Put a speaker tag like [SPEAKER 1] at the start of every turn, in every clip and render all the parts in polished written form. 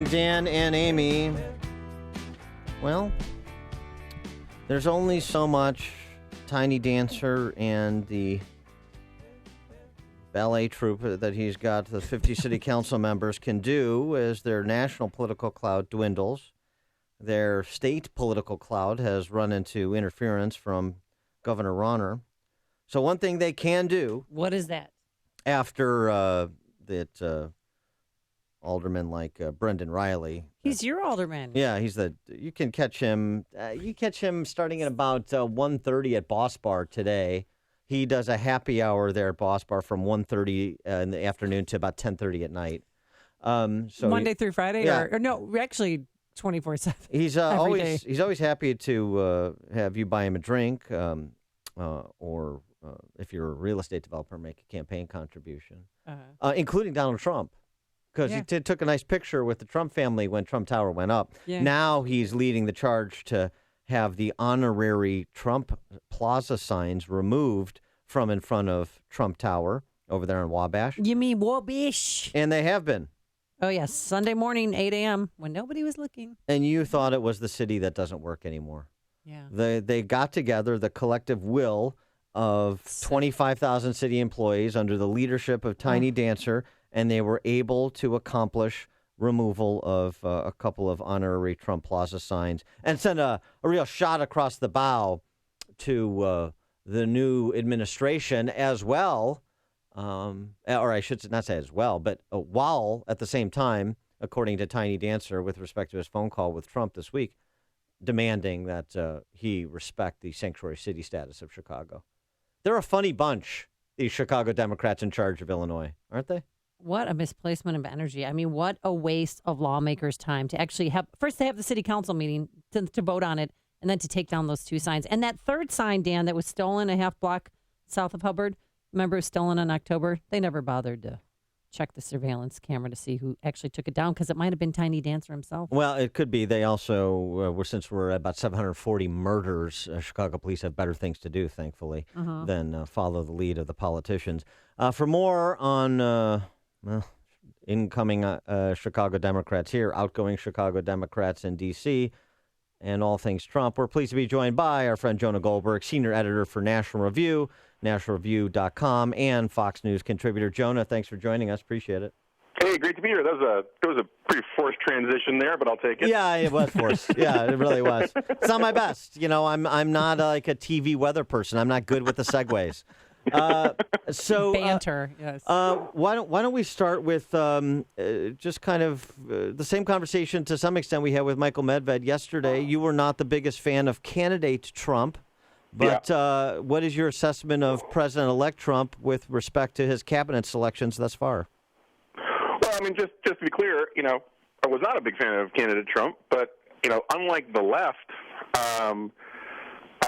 [SPEAKER 1] Dan and Amy. Well, there's only so much Tiny Dancer and the ballet troupe that he's got, the 50 city council members, can do as their national political clout dwindles. Their state political clout has run into interference from Governor Ronner. So one thing they can do.
[SPEAKER 2] What is that?
[SPEAKER 1] After that alderman like Brendan Riley.
[SPEAKER 2] He's your alderman.
[SPEAKER 1] Yeah, you can catch him. You catch him starting at about 1:30 at Boss Bar today. He does a happy hour there at Boss Bar from 1:30 in the afternoon to about 10:30 at night. So
[SPEAKER 2] Monday through Friday,
[SPEAKER 1] yeah.
[SPEAKER 2] or no, actually 24/7.
[SPEAKER 1] He's always happy to have you buy him a drink, or if you're a real estate developer, make a campaign contribution, including Donald Trump. Because he took a nice picture with the Trump family when Trump Tower went up. Yeah. Now he's leading the charge to have the honorary Trump Plaza signs removed from in front of Trump Tower over there in Wabash.
[SPEAKER 2] You mean Wabash?
[SPEAKER 1] And they have been.
[SPEAKER 2] Oh, yes. Sunday morning, 8 a.m., when nobody was looking.
[SPEAKER 1] And you thought it was the city that doesn't work anymore.
[SPEAKER 2] Yeah.
[SPEAKER 1] They got together, the collective will of 25,000 city employees under the leadership of Tiny Dancer, and they were able to accomplish removal of a couple of honorary Trump Plaza signs and send a real shot across the bow to the new administration as well, or I should not say as well, but while at the same time, according to Tiny Dancer, with respect to his phone call with Trump this week, demanding that he respect the sanctuary city status of Chicago. They're a funny bunch, these Chicago Democrats in charge of Illinois, aren't they?
[SPEAKER 2] What a misplacement of energy. I mean, what a waste of lawmakers' time to actually have, first they have the city council meeting to vote on it, and then to take down those two signs. And that third sign, Dan, that was stolen a half block south of Hubbard, remember it was stolen in October? They never bothered to check the surveillance camera to see who actually took it down, because it might have been Tiny Dancer himself.
[SPEAKER 1] Well, it could be. They also, since we're at about 740 murders, Chicago police have better things to do, thankfully, than follow the lead of the politicians. For more on incoming Chicago Democrats here, outgoing Chicago Democrats in D.C., and all things Trump, we're pleased to be joined by our friend Jonah Goldberg, senior editor for National Review, nationalreview.com, and Fox News contributor. Jonah, thanks for joining us. Appreciate it.
[SPEAKER 3] Hey, great to be here. That was a pretty forced transition there, but I'll take it.
[SPEAKER 1] Yeah, it was forced. Yeah, it really was. It's not my best. You know, I'm not like a TV weather person. I'm not good with the segues. So
[SPEAKER 2] banter, yes.
[SPEAKER 1] Why don't we start with just kind of the same conversation to some extent we had with Michael Medved yesterday. You were not the biggest fan of candidate Trump, but what is your assessment of President-elect Trump with respect to his cabinet selections thus far?
[SPEAKER 3] Well, I mean, just to be clear, I was not a big fan of candidate Trump, but unlike the left, I'm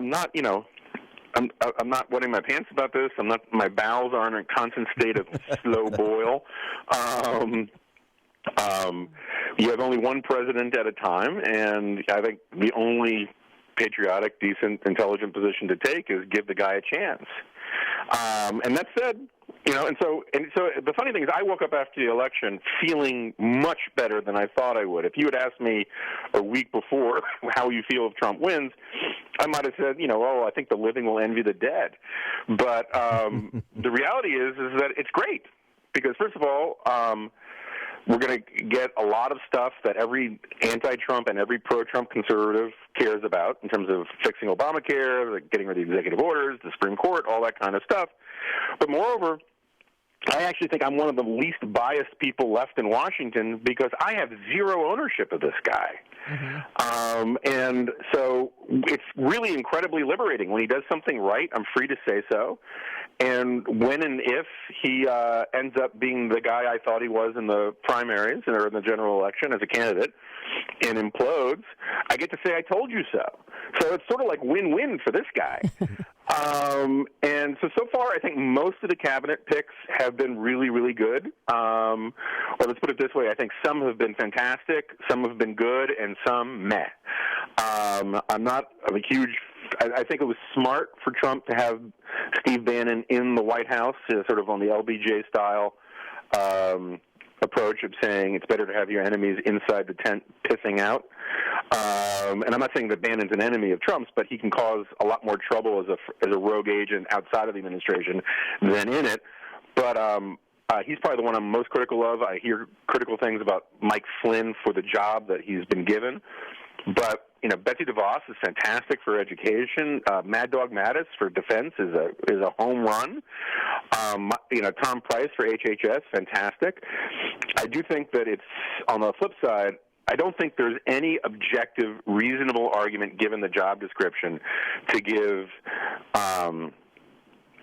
[SPEAKER 3] not, I'm not wetting my pants about this. My bowels aren't in a constant state of slow boil. You have only one president at a time, and I think the only patriotic, decent, intelligent position to take is give the guy a chance. And that said, and so the funny thing is I woke up after the election feeling much better than I thought I would. If you had asked me a week before how you feel if Trump wins, I might have said, I think the living will envy the dead. But the reality is that it's great because, first of all, we're going to get a lot of stuff that every anti-Trump and every pro-Trump conservative cares about in terms of fixing Obamacare, like getting rid of the executive orders, the Supreme Court, all that kind of stuff. But moreover, I actually think I'm one of the least biased people left in Washington because I have zero ownership of this guy. Mm-hmm. And so it's really incredibly liberating. When he does something right, I'm free to say so. And when and if he ends up being the guy I thought he was in the primaries or in the general election as a candidate and implodes, I get to say I told you so. So it's sort of like win-win for this guy. And so far, I think most of the cabinet picks have been really, really good. Or let's put it this way, I think some have been fantastic, some have been good, and some meh. I'm a huge I think it was smart for Trump to have Steve Bannon in the White House, sort of on the LBJ style approach of saying it's better to have your enemies inside the tent pissing out. And I'm not saying that Bannon's an enemy of Trump's, but he can cause a lot more trouble as a rogue agent outside of the administration than in it. But he's probably the one I'm most critical of. I hear critical things about Mike Flynn for the job that he's been given. But, Betsy DeVos is fantastic for education. Mad Dog Mattis for defense is a home run. Tom Price for HHS, fantastic. I do think that it's, on the flip side, I don't think there's any objective, reasonable argument given the job description to give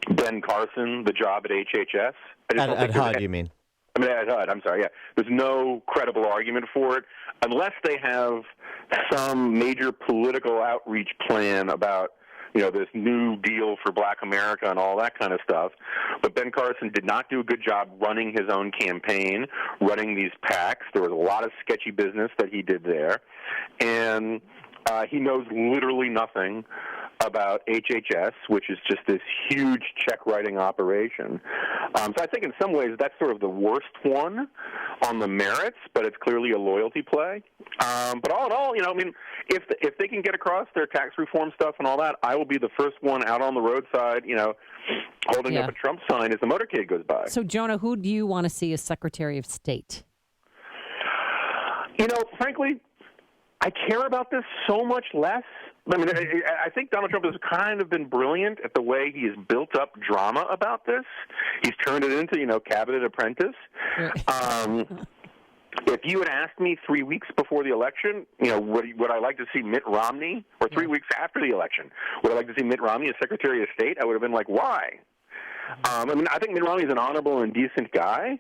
[SPEAKER 3] Ben Carson the job at HHS.
[SPEAKER 1] At HUD, you mean?
[SPEAKER 3] I mean, at HUD, I'm sorry, yeah. There's no credible argument for it unless they have some major political outreach plan about, this new deal for Black America and all that kind of stuff. But Ben Carson did not do a good job running his own campaign, running these PACs. There was a lot of sketchy business that he did there. And he knows literally nothing about HHS, which is just this huge check-writing operation. So I think in some ways that's sort of the worst one on the merits, but it's clearly a loyalty play. But all in all, if they can get across their tax reform stuff and all that, I will be the first one out on the roadside, holding up a Trump sign as the motorcade goes by.
[SPEAKER 2] So, Jonah, who do you want to see as Secretary of State?
[SPEAKER 3] Frankly, I care about this so much less. I mean, I think Donald Trump has kind of been brilliant at the way he has built up drama about this. He's turned it into, Cabinet Apprentice. If you had asked me 3 weeks before the election, would I like to see Mitt Romney, or 3 weeks after the election, would I like to see Mitt Romney as Secretary of State? I would have been like, why? I think Mitt Romney is an honorable and decent guy,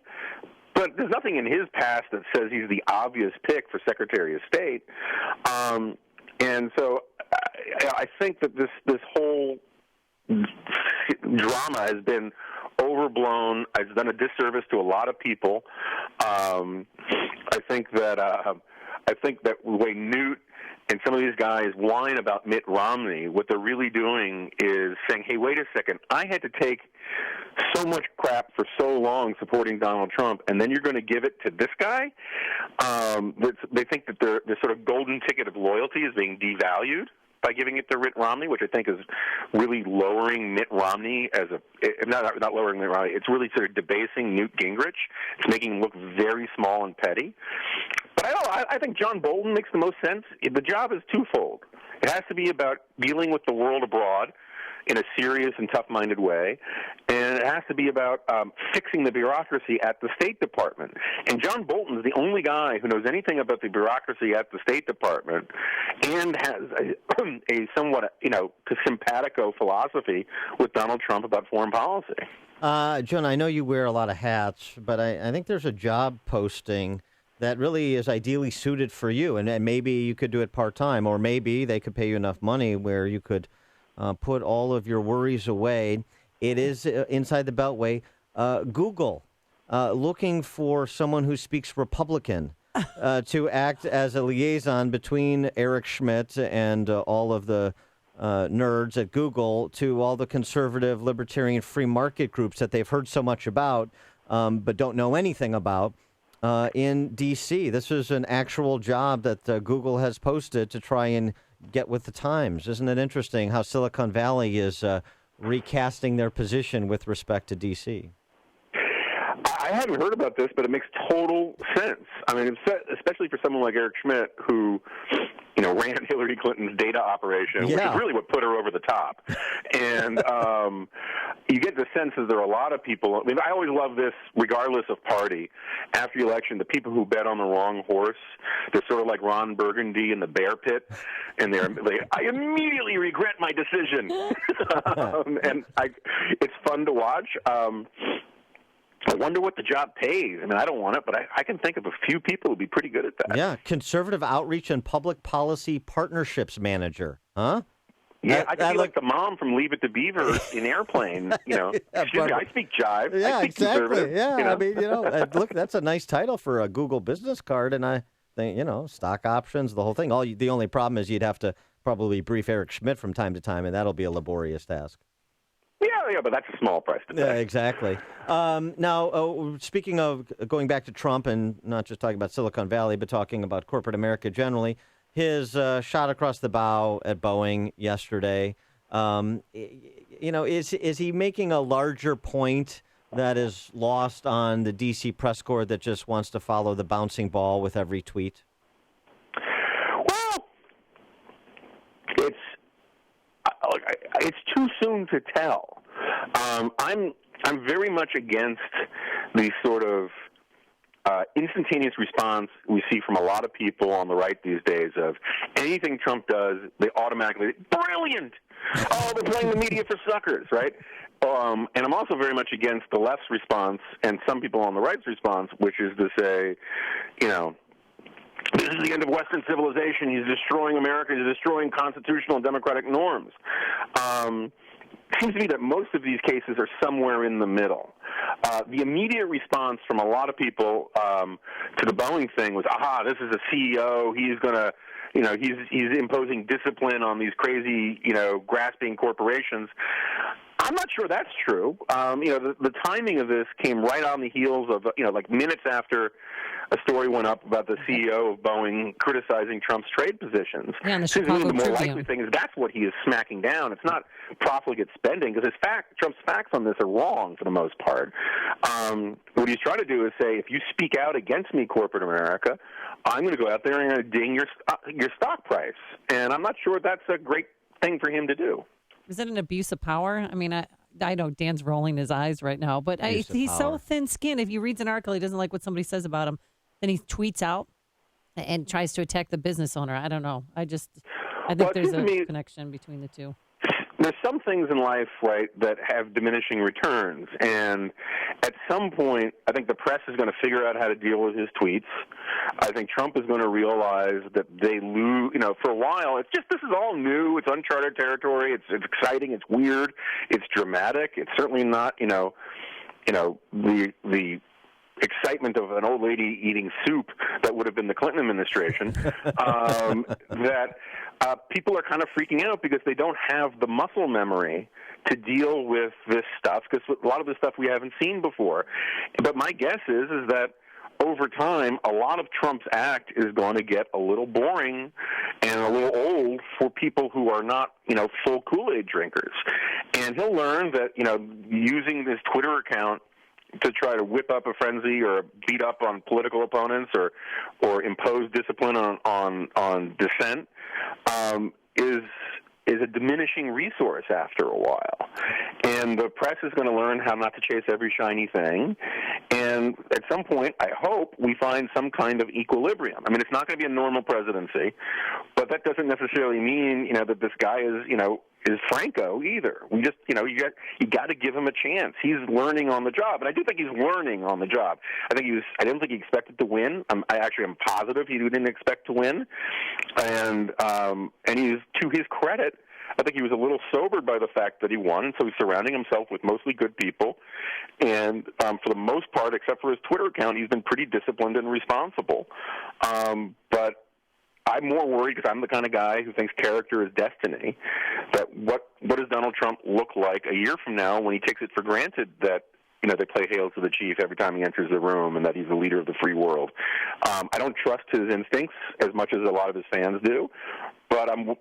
[SPEAKER 3] but there's nothing in his past that says he's the obvious pick for Secretary of State. And so I think that this whole drama has been overblown. It's done a disservice to a lot of people. I think that the way Newt and some of these guys whine about Mitt Romney, what they're really doing is saying, hey, wait a second, I had to take so much crap for so long supporting Donald Trump, and then you're going to give it to this guy? They think that their sort of golden ticket of loyalty is being devalued by giving it to Mitt Romney, which I think is really lowering Mitt Romney not lowering Mitt Romney. It's really sort of debasing Newt Gingrich. It's making him look very small and petty. But I think John Bolton makes the most sense. The job is twofold. It has to be about dealing with the world abroad in a serious and tough-minded way, and it has to be about fixing the bureaucracy at the State Department. And John Bolton is the only guy who knows anything about the bureaucracy at the State Department and has a somewhat, simpatico philosophy with Donald Trump about foreign policy.
[SPEAKER 1] Jonah, I know you wear a lot of hats, but I think there's a job posting that really is ideally suited for you, and maybe you could do it part-time, or maybe they could pay you enough money where you could put all of your worries away. It is inside the Beltway. Google, looking for someone who speaks Republican to act as a liaison between Eric Schmidt and all of the nerds at Google to all the conservative, libertarian, free market groups that they've heard so much about but don't know anything about in D.C. This is an actual job that Google has posted to try and get with the times. Isn't it interesting how Silicon Valley is recasting their position with respect to D.C.?
[SPEAKER 3] I hadn't heard about this, but it makes total sense. I mean, especially for someone like Eric Schmidt, who, ran Hillary Clinton's data operation, which is really what put her over the top. And you get the sense that there are a lot of people. I mean, I always love this, regardless of party. After the election, the people who bet on the wrong horse, they're sort of like Ron Burgundy in the bear pit, and I immediately regret my decision. It's fun to watch. I wonder what the job pays. I mean, I don't want it, but I can think of a few people who'd be pretty good at that.
[SPEAKER 1] Yeah, Conservative Outreach and Public Policy Partnerships Manager, huh?
[SPEAKER 3] Yeah, I could be like the mom from Leave It to Beaver in Airplane. Excuse me, I speak jive.
[SPEAKER 1] Yeah,
[SPEAKER 3] I speak
[SPEAKER 1] exactly. Yeah,
[SPEAKER 3] I
[SPEAKER 1] mean, look, that's a nice title for a Google business card, and I think, stock options, the whole thing. The only problem is you'd have to probably brief Eric Schmidt from time to time, and that'll be a laborious task.
[SPEAKER 3] Yeah, yeah, but that's a small price to pay.
[SPEAKER 1] Yeah, exactly. Now, speaking of going back to Trump and not just talking about Silicon Valley, but talking about corporate America generally, his shot across the bow at Boeing yesterday, is he making a larger point that is lost on the D.C. press corps that just wants to follow the bouncing ball with every tweet?
[SPEAKER 3] Well, it's too soon to tell. I'm very much against the sort of instantaneous response we see from a lot of people on the right these days of anything Trump does, they automatically, brilliant! Oh, they're playing the media for suckers, right? And I'm also very much against the left's response and some people on the right's response, which is to say, this is the end of Western civilization. He's destroying America. He's destroying constitutional and democratic norms. It seems to me that most of these cases are somewhere in the middle. The immediate response from a lot of people to the Boeing thing was, this is a CEO. He's going to, he's imposing discipline on these crazy, grasping corporations. I'm not sure that's true. The timing of this came right on the heels of, like minutes after a story went up about the CEO of Boeing criticizing Trump's trade positions.
[SPEAKER 2] Yeah, and the
[SPEAKER 3] more likely thing is that's what he is smacking down. It's not profligate spending because Trump's facts on this are wrong for the most part. What he's trying to do is say, if you speak out against me, corporate America, I'm going to go out there and I'm going to ding your stock price. And I'm not sure that's a great thing for him to do.
[SPEAKER 2] Is it an abuse of power? I mean, I know Dan's rolling his eyes right now, but he's so thin-skinned. If he reads an article, he doesn't like what somebody says about him, then he tweets out and tries to attack the business owner. I don't know. I think there's a connection between the two.
[SPEAKER 3] There's some things in life, right, that have diminishing returns. And at some point, I think the press is going to figure out how to deal with his tweets. I think Trump is going to realize that they lose, for a while, this is all new. It's uncharted territory. It's exciting. It's weird. It's dramatic. It's certainly not, the excitement of an old lady eating soup that would have been the Clinton administration, that people are kind of freaking out because they don't have the muscle memory to deal with this stuff, because a lot of this stuff we haven't seen before. But my guess is that over time, a lot of Trump's act is going to get a little boring and a little old for people who are not, full Kool-Aid drinkers. And he'll learn that, using this Twitter account to try to whip up a frenzy or beat up on political opponents or impose discipline on dissent is a diminishing resource after a while. And the press is going to learn how not to chase every shiny thing. And at some point, I hope, we find some kind of equilibrium. I mean, it's not going to be a normal presidency, but that doesn't necessarily mean, that this guy is Franco either. We just, you got to give him a chance. He's learning on the job, and I do think he's learning on the job. I don't think he expected to win. I'm positive he didn't expect to win, and he's, to his credit, I think he was a little sobered by the fact that he won, and so he's surrounding himself with mostly good people. And for the most part, except for his Twitter account, he's been pretty disciplined and responsible. But I'm more worried because I'm the kind of guy who thinks character is destiny, that what does Donald Trump look like a year from now when he takes it for granted that they play Hail to the Chief every time he enters the room and that he's the leader of the free world. I don't trust his instincts as much as a lot of his fans do, but I'm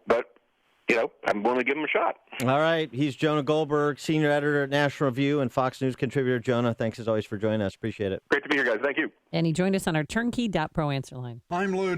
[SPEAKER 3] willing to give him a shot.
[SPEAKER 1] All right. He's Jonah Goldberg, senior editor at National Review and Fox News contributor. Jonah, thanks as always for joining us. Appreciate it.
[SPEAKER 3] Great to be here, guys. Thank you.
[SPEAKER 2] And he joined us on our turnkey.pro answer line.
[SPEAKER 4] I'm Lou.